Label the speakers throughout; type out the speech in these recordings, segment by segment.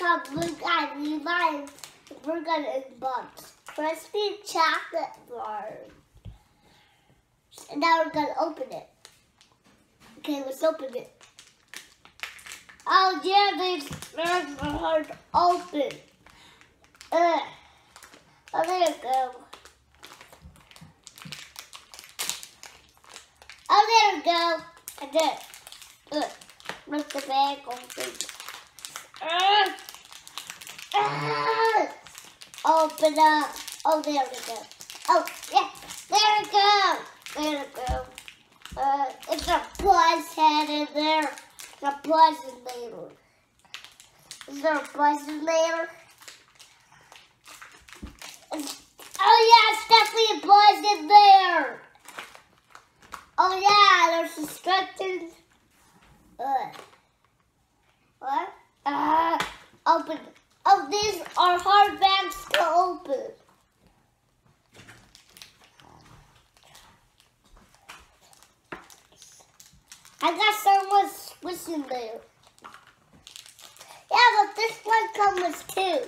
Speaker 1: have blue guy Levi. We're gonna unbox Krusty chocolate bar. And now we're gonna open it. Okay, let's open it. Oh yeah, these are hard to open. Oh, there you go. Oh, there we go. I did it. Look, rip the bag open. Open up. Oh, there we go. Oh, yeah. There we go. There we go. It's a buzz head in there. It's a buzzing later. Is there a buzzing later? Oh, yeah, it's definitely a buzz in there. Oh, yeah, there's instructions. What? Open. Oh, these are hard bags to open. I got someone switching there. Yeah, but this one comes with two.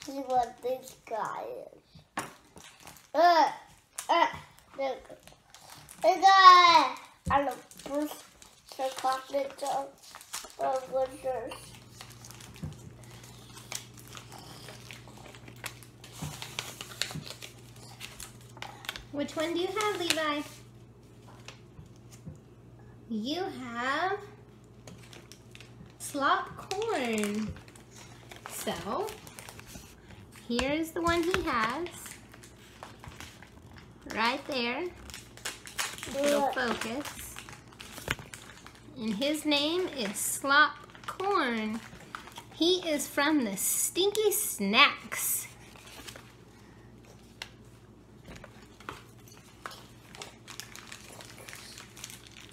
Speaker 1: See what this guy is. There we go. Hey guys, I love first chocolate blizzards.
Speaker 2: Which one do you have, Levi? You have slop corn. So, here's the one he has. Right there. It'll focus. And his name is Slop Corn. He is from the Stinky Snacks.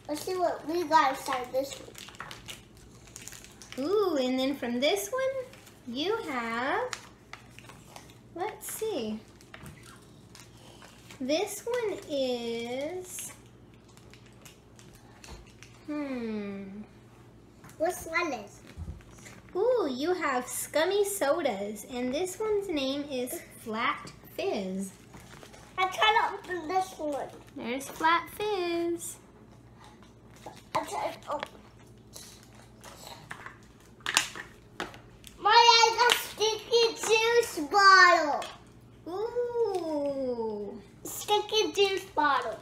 Speaker 1: Let's see what we got inside this one.
Speaker 2: Ooh, and then from this one, you have, let's see. This one is,
Speaker 1: What's one is?
Speaker 2: Ooh, you have Scummy Sodas, and this one's name is Flat Fizz.
Speaker 1: I'm trying to open this one.
Speaker 2: There's Flat Fizz.
Speaker 1: I'm trying to open. I got sticky juice bottle.
Speaker 2: Ooh.
Speaker 1: Sticky juice bottle.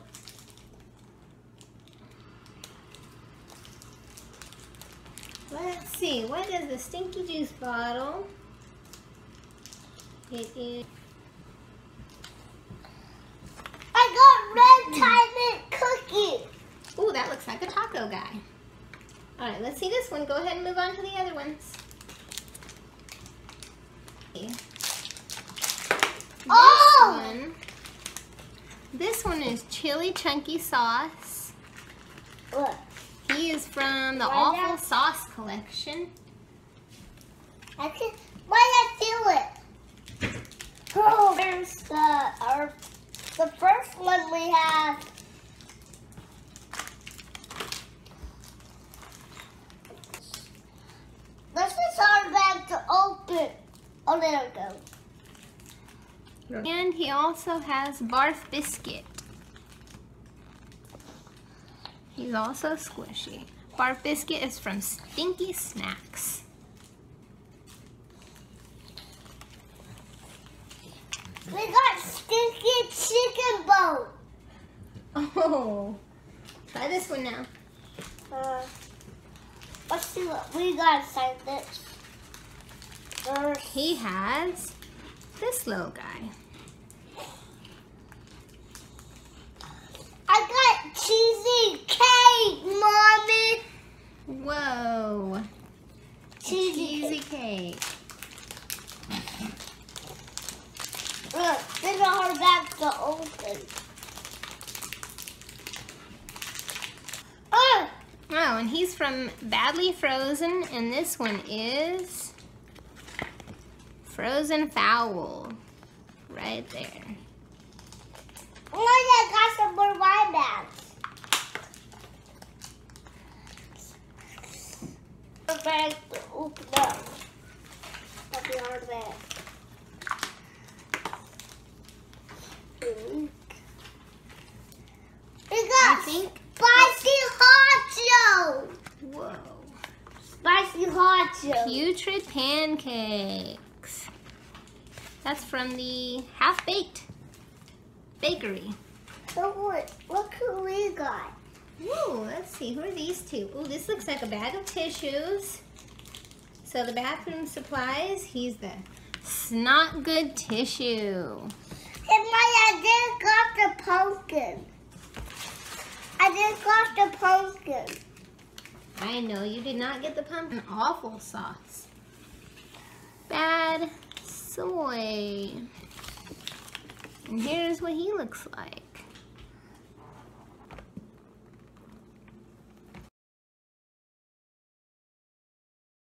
Speaker 2: Let's see, what is the stinky juice bottle? It is.
Speaker 1: I got red diamond cookie.
Speaker 2: Ooh, that looks like a taco guy. All right, let's see this one. Go ahead and move on to the other ones. This one is chili chunky sauce.
Speaker 1: What?
Speaker 2: He is from the Awful Sauce collection.
Speaker 1: Why did I feel it? Oh, there's the first one we have. This is our bag to open. Oh, there we go.
Speaker 2: And he also has Barf Biscuit. He's also squishy. Barf Biscuit is from Stinky Snacks.
Speaker 1: We got stinky chicken bone.
Speaker 2: Oh, try this one now.
Speaker 1: Let's see what we got inside this.
Speaker 2: He has this little guy.
Speaker 1: I got cheesy cake, Mommy.
Speaker 2: Whoa. Cheesy cake.
Speaker 1: Look, this is our bag to open.
Speaker 2: Oh, and he's from Badly Frozen, and this one is Frozen Fowl. Right there.
Speaker 1: Oh, I got some more wine bags. bag to open up. That'll be our bag. We got spicy hot Cheetos.
Speaker 2: Whoa.
Speaker 1: Spicy hot Cheetos.
Speaker 2: Putrid pancakes. That's from the Half-Baked Bakery.
Speaker 1: So what could we got?
Speaker 2: Ooh, let's see. Who are these two? Ooh, this looks like a bag of tissues. So the bathroom supplies. He's the Snot Good tissue.
Speaker 1: Hey, Maya, I just got the pumpkin. I just got the pumpkin.
Speaker 2: I know you did not get the pumpkin. Awful sauce. Bad soy. And here's what he looks like.